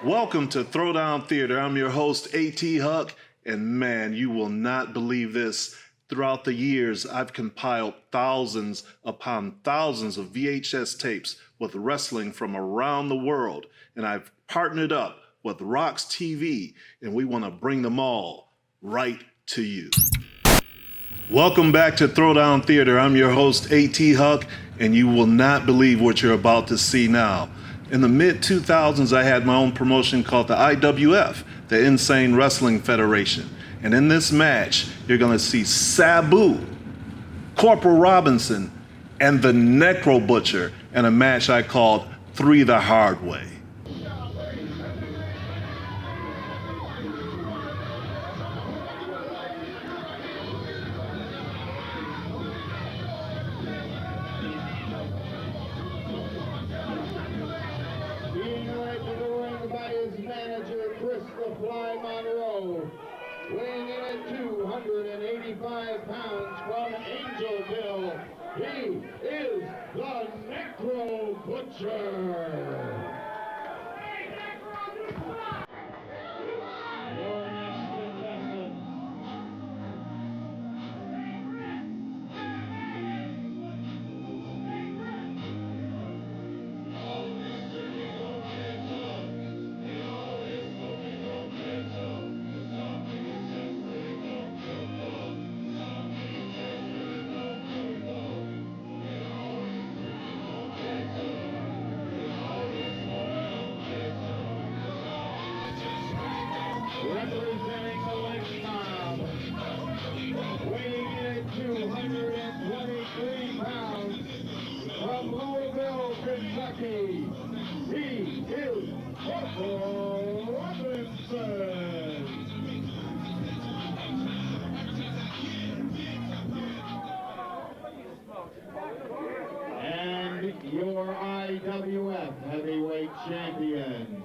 Welcome to Throwdown Theater. I'm your host, A.T. Huck, and man, you will not believe this. Throughout the years, I've compiled thousands upon thousands of VHS tapes with wrestling from around the world, and I've partnered up with Rock's TV, and we want to bring them all right to you. Welcome back to Throwdown Theater. I'm your host, A.T. Huck, and you will not believe what you're about to see now. In the mid-2000s, I had my own promotion called the IWF, the Insane Wrestling Federation. And in this match, you're going to see Sabu, Corporal Robinson, and the Necro Butcher in a match I called 3 the Hard Way. Weighing in at 285 pounds from Angelville, he is the Necro Butcher. Representing the Lynch Mob, weighing in at 223 pounds, from Louisville, Kentucky, he is Corporal Robinson. And your IWF heavyweight champion.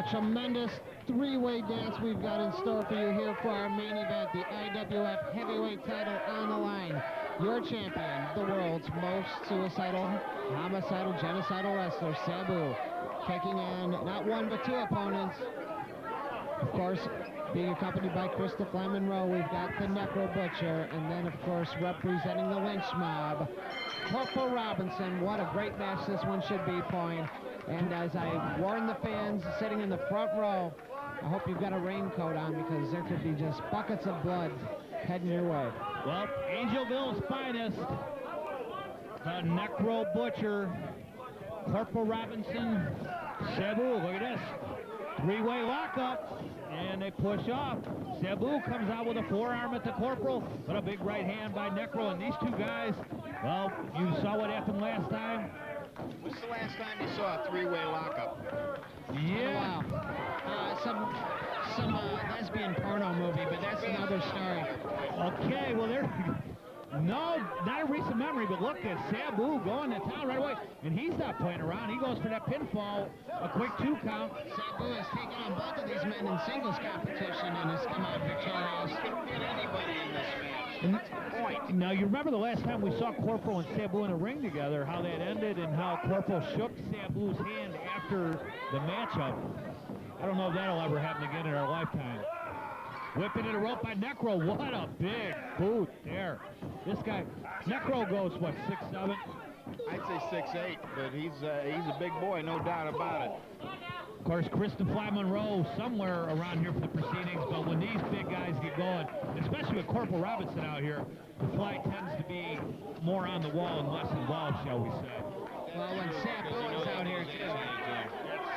Tremendous three-way dance we've got in store for you here for our main event, the IWF heavyweight title on the line. Your champion, the world's most suicidal, homicidal, genocidal wrestler, Sabu, taking on not one but 2 opponents. Of course, being accompanied by Christopher Monroe, we've got the Necro Butcher, and then, of course, representing the Lynch Mob, Corporal Robinson. What a great match this one should be, Point. And as I warn the fans sitting in the front row, I hope you've got a raincoat on because there could be just buckets of blood heading your way. Well, Angelville's finest, the Necro Butcher, Corporal Robinson, Sabu, look at this. 3-way lockup, and they push off. Sabu comes out with a forearm at the Corporal, but a big right hand by Necro, and these 2 guys, well, you saw what happened last time. When's the last time you saw a 3-way lockup? Yeah. Some lesbian porno movie, but that's another story. Okay, well, no, not a recent memory, but look at Sabu going to town right away, and he's not playing around. He goes for that pinfall, a quick 2 count. Sabu has taken on both of these men in singles competition and has come out victorious. He can get anybody in this match. That's the point. Now, you remember the last time we saw Corporal and Sabu in a ring together, how that ended and how Corporal shook Sabu's hand after the matchup. I don't know if that'll ever happen again in our lifetime. Whipping it a rope by Necro. What a big boot there. This guy, Necro goes, what, 6'7"? I'd say 6'8", but he's a big boy, no doubt about it. Of course, Christopher Monroe somewhere around here for the proceedings, but when these big guys get going, especially with Corporal Robinson out here, the fly tends to be more on the wall and less involved, shall we say. Well, when Sabu is out here, too.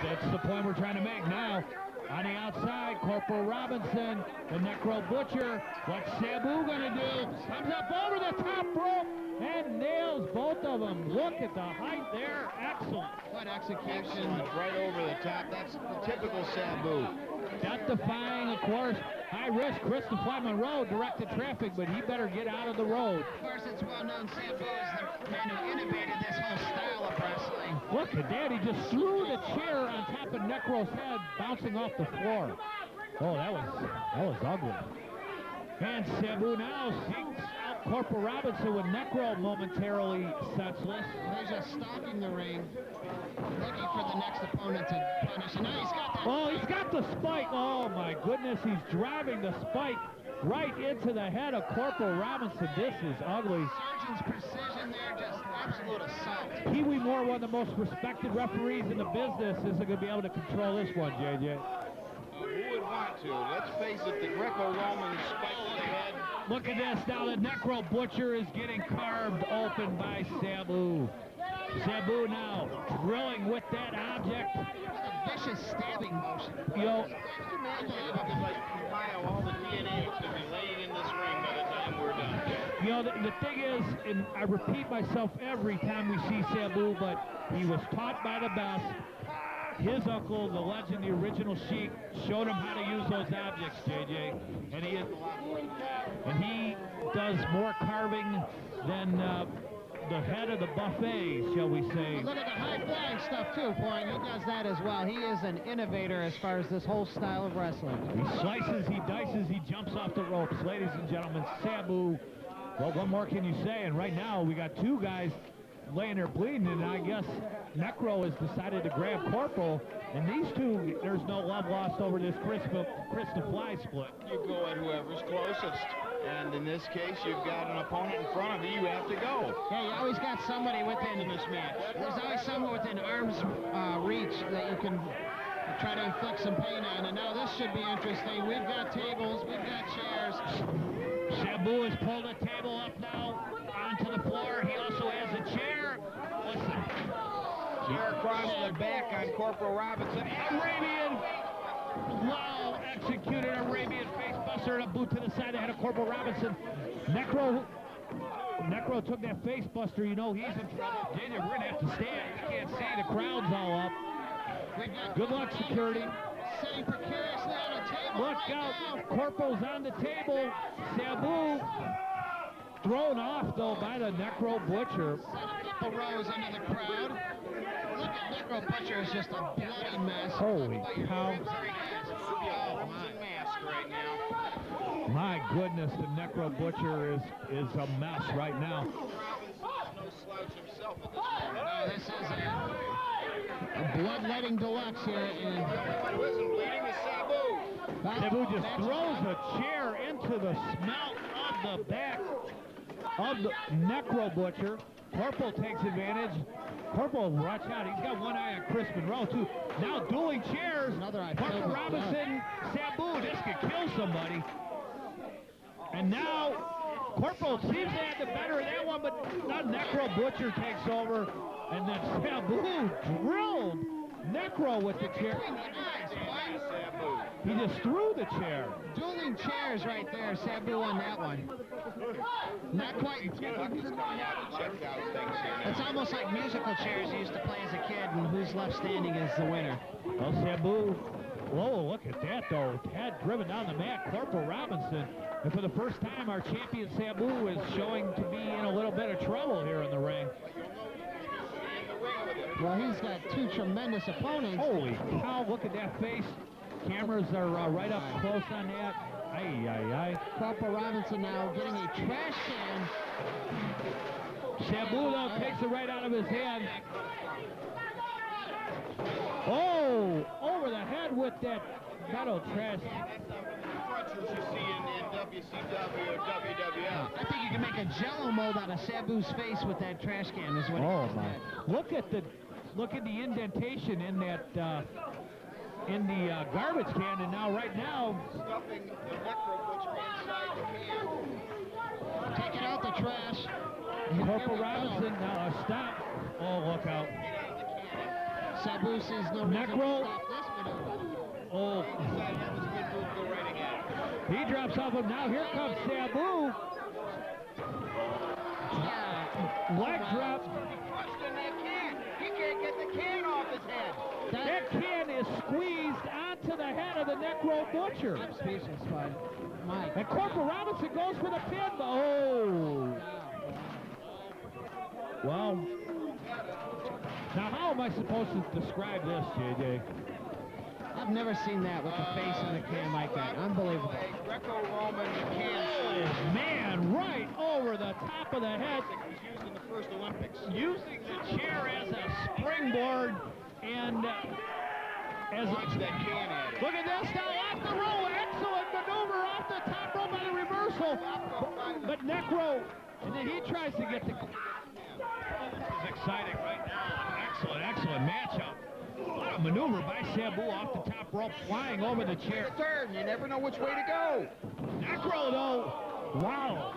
That's the point we're trying to make now. On the outside, Corporal Robinson, the Necro Butcher. What's Sabu gonna do? Comes up over the top rope and nails both of them. Look at the height there. Excellent. What execution. Excellent. Right over the top. That's the typical Sabu. Death-defying, of course. High risk. Christopher Monroe directed traffic, but he better get out of the road. Of course, it's well known Sabu is the man who innovated this whole style of wrestling. Look at that. He just threw the chair on top of Necro's head, bouncing off the floor. Oh, that was ugly. And Sabu now seeks out Corporal Robinson with Necro momentarily senseless. He's just stalking the ring, looking for the next opponent to punish. And now he's got that. Oh, he's got the spike. Oh, my goodness. He's driving the spike right into the head of Corporal Robinson. This is ugly. Surgeon's precision there, just absolute assault. Pee Wee Moore, one of the most respected referees in the business, isn't going to be able to control this one, JJ. Who would want to? Let's face it, the Greco-Roman spike to the head. Look at this now. The Necro Butcher is getting carved open by Sabu. Sabu now drilling with that object. A vicious stabbing motion. Yo, Like compile all the DNA that's going to be laying in this ring by the time we're done. you know, the thing is, and I repeat myself every time we see Sabu, but he was taught by the best. His uncle, the legend, the original Sheik, showed him how to use those objects, JJ. And he does more carving than the head of the buffet, shall we say. Look at the high-flying stuff, too, Point. He does that as well. He is an innovator as far as this whole style of wrestling. He slices, he dices, he jumps off the ropes. Ladies and gentlemen, Sabu. Well, what more can you say? And right now, we got two guys laying there bleeding, and I guess Necro has decided to grab Corporal, and these two, there's no love lost over this Chris to Fly split. You go at whoever's closest. And in this case, you've got an opponent in front of you. You have to go. Yeah, you always got somebody within this match. There's always someone within arm's reach that you can try to inflict some pain on. And now this should be interesting. We've got tables, we've got chairs. Sabu has pulled a table up now onto the floor. He also has a chair. Listen. Chair across the back on Corporal Robinson. Arabian, well executed Arabian facebuster and a boot to the side of the head of Corporal Robinson. Necro took that facebuster. You know he's in trouble. JJ, we're going to have to stand. You can't see. The crowd's all up. Good luck, security. Sitting precariously on a table. Look right out. now. Corporal's on the table. Sabu thrown off, though, by the Necro Butcher. The rows into the crowd. Look at Necro Butcher is just a bloody mess. Holy cow. Mask right now. My goodness, the Necro Butcher is a mess right now. No slouch himself at this moment. This is a bloodletting deluxe here. One who isn't bleeding is Sabu. Sabu just throws a chair into the snout of the back of the Necro Butcher. Corporal takes advantage. Corporal, watch out. He's got one eye on Chris Monroe, too. Now dueling chairs. Another eye. Corporal Robinson, Sabu, this could kill somebody. And now Corporal seems to have the better of that one, but now Necro Butcher takes over. And then Sabu drilled Necro with the chair. He just threw the chair. Dueling chairs right there. Sabu on that one. Not quite. It's almost like musical chairs you used to play as a kid, and who's left standing is the winner. Well, Sabu, whoa, look at that, though. Head driven down the mat, Corporal Robinson. And for the first time, our champion Sabu is showing to be in a little bit of trouble here in the ring. Well, he's got two tremendous opponents. Holy cow, look at that face. Cameras are right up close on that. Ay, ay, ay. Corporal Robinson now getting a trash can. Sabu, though, takes it right out of his hand. Oh, over the head with that metal trash. Crutches you see in WCW or WWF. I think you can make a Jello mold out of Sabu's face with that trash can. Is what. Oh my! Look at the indentation in that in the garbage can, and now right now Stuffing the Necro Butcher inside the can. Taking out the trash. Corporal Robinson now a stop. Oh, look out! Sabu sees no reason to Necro. stop this maneuver. Oh, That was a good move. Go right ahead. he drops off him. Now here comes Sabu. Leg drop. Busting that can. He can't get the can off his head. That can is squeezed onto the head of the Necro Butcher. I'm speechless, bud. Mike. And Corporal Robinson goes for the pin. Oh. Well, now how am I supposed to describe this, JJ? I've never seen that with the face in the can like that. Unbelievable. A Greco-Roman can Oh, man, right over the top of the head. that was used in the first Olympics. Using the chair as a springboard and as Launch that can at it. look at this now off the roll. Excellent maneuver off the top rope by the reversal. But Necro, and then he tries to get the. This is exciting right now. Excellent matchup. What a maneuver by Sabu off the top rope, flying over the chair. Turn. You never know which way to go. Necro though, wow.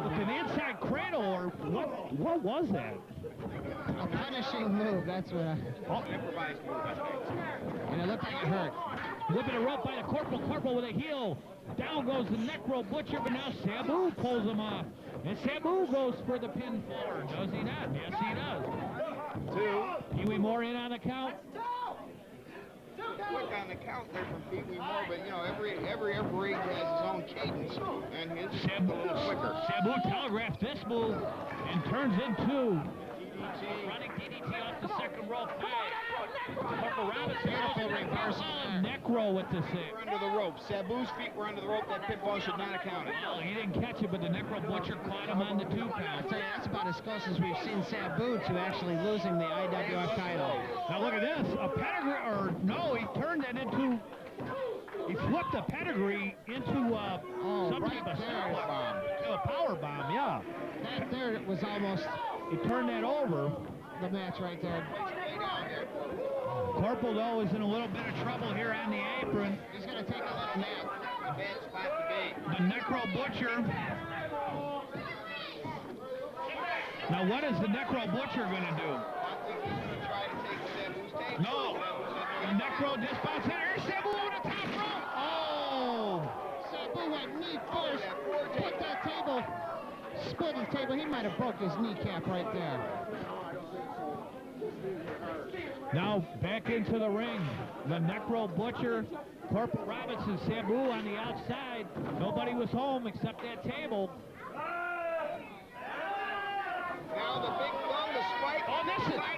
With an inside cradle or what was that? A punishing move, that's what I... Oh, Improvised move. And it looked like it hurt. whipping a rope by the Corporal with a heel. Down goes the Necro Butcher, but now Sabu pulls him off. And Sabu goes for the pin forward, does he not? Yes, he does. Two. Pee Wee Moore in on the count. Quick on the count there from Pee Wee Moore, but you know, every referee has his own cadence, and his is a little quicker. Sabu telegraphed this move and turns into DDT. running DDT off the second rope. Corporal Robinson Beautiful reversal there. Necro with the save. Under the rope. Sabu's feet were under the rope. That pinfall should not have counted. Well, he didn't catch it, but the Necro Butcher caught him on the 2 I'll count. tell you, that's about as close as we've seen Sabu to actually losing the IWF title. Now look at this, a pedigree, or no, he turned that into, he flipped the pedigree into some right type of there is bomb. a power bomb, yeah. That there was almost He turned that over. the match right there. Corporal, though, is in a little bit of trouble here on the apron. He's going to take a little nap. A bad spot to be. The Necro Butcher. Now what is the Necro Butcher going to do? I think he's going to try to take Sabu's tape. No. The Necro dismounts in. Here's Sabu on the top rope. Oh. Sabu went knee first, put that table, split his table. He might have broke his kneecap right there. Now back into the ring. The Necro Butcher, Corporal Robinson, Sabu on the outside. Nobody was home except that table. Now the big thumb, the spike. Oh,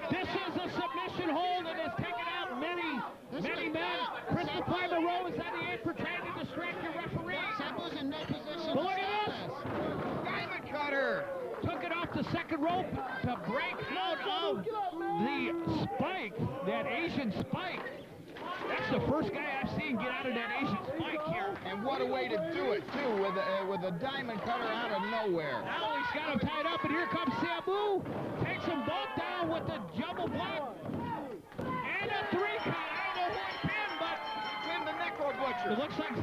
this is a submission hold that has taken out many men. Christopher Monroe is on the apron trying to distract your referee. Sabu's in no position But to look at stop this. this. Diamond cutter. Took it off the second rope to break out of the spike, that Asian spike. That's the first guy I've seen get out of that Asian spike here. And what a way to do it, too, with a diamond cutter out of nowhere. Now he's got him tied up, and here comes Sabu. Takes them both down with the jumble block. And a 3 count. I don't know who it pinned, but Pin the Necro Butcher. it looks like...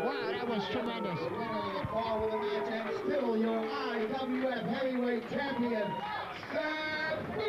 Wow, that was tremendous. The fall of the match, and still your IWF Heavyweight Champion, Sabu!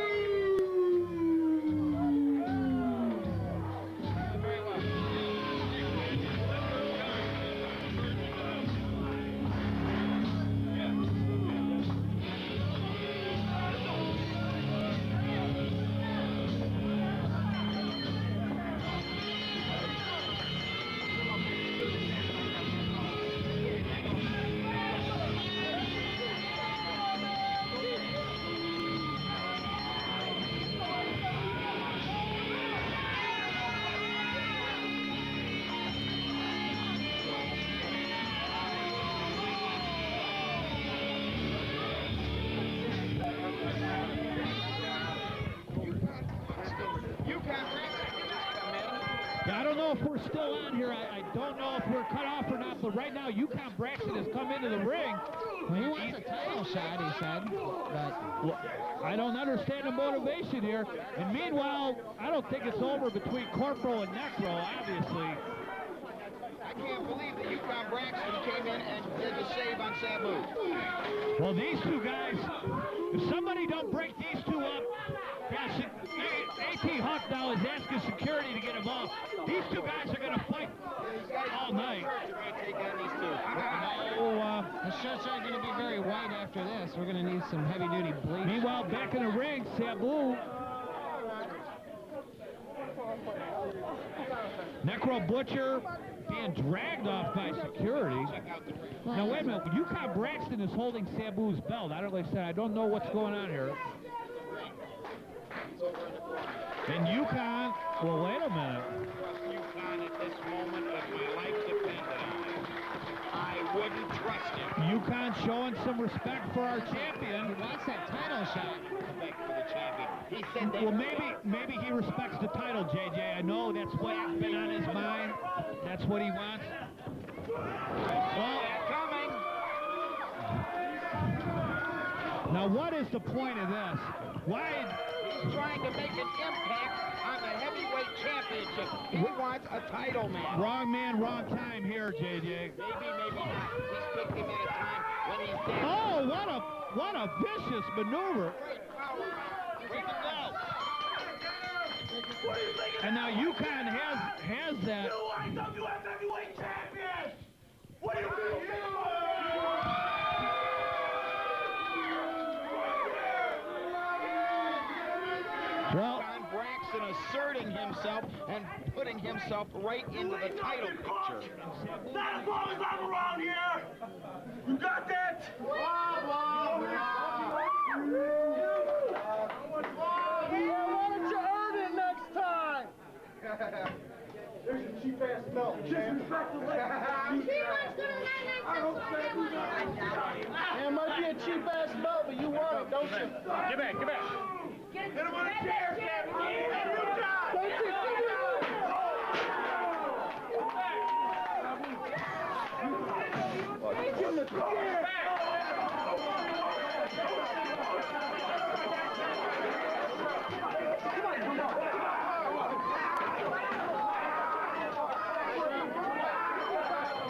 I don't know if we're still on here. I don't know if we're cut off or not, but right now Yukon Braxton has come into the ring. Well, he wants a title shot, he said. But Well, I don't understand the motivation here. And meanwhile, I don't think it's over between Corporal and Necro, obviously. I can't believe that Yukon Braxton came in and did the save on Sabu. Well, these two guys, if somebody don't break these two up, gosh, security to get him off. These two guys are going to fight all night. The shirts aren't going to be very white after this. We're going to need some heavy-duty bleach. Meanwhile, back in the ring, Sabu. Necro Butcher being dragged off by security. Now, wait a minute. Yukon Braxton is holding Sabu's belt. I don't know what's going on here. And Yukon, well, wait a minute. Yukon at this moment, if my life depended on it, I wouldn't trust him. Yukon showing some respect for our champion. He wants that title shot. Respect for the champion. He said that. Well, maybe he respects the title, JJ. I know that's what's been on his mind. That's what he wants. Well, coming. now what is the point of this? Why? He's trying to make an impact on the heavyweight championship. He wants a title match. Wrong man, wrong time here, JJ. Maybe not. He's picked him at a time when he's down. Oh, what a vicious maneuver. Great power. And now Yukon has that. IWF heavyweight champion! What do you mean? Well, John Braxton asserting himself and putting himself right into the title picture. Not as long as I'm around here! You got that? You why don't you earn it next time? There's a cheap ass belt. Disrespect the lady. It might be a cheap ass belt, but you want it, don't you? Get back, get back. Hit him on the chair, Captain. Give him the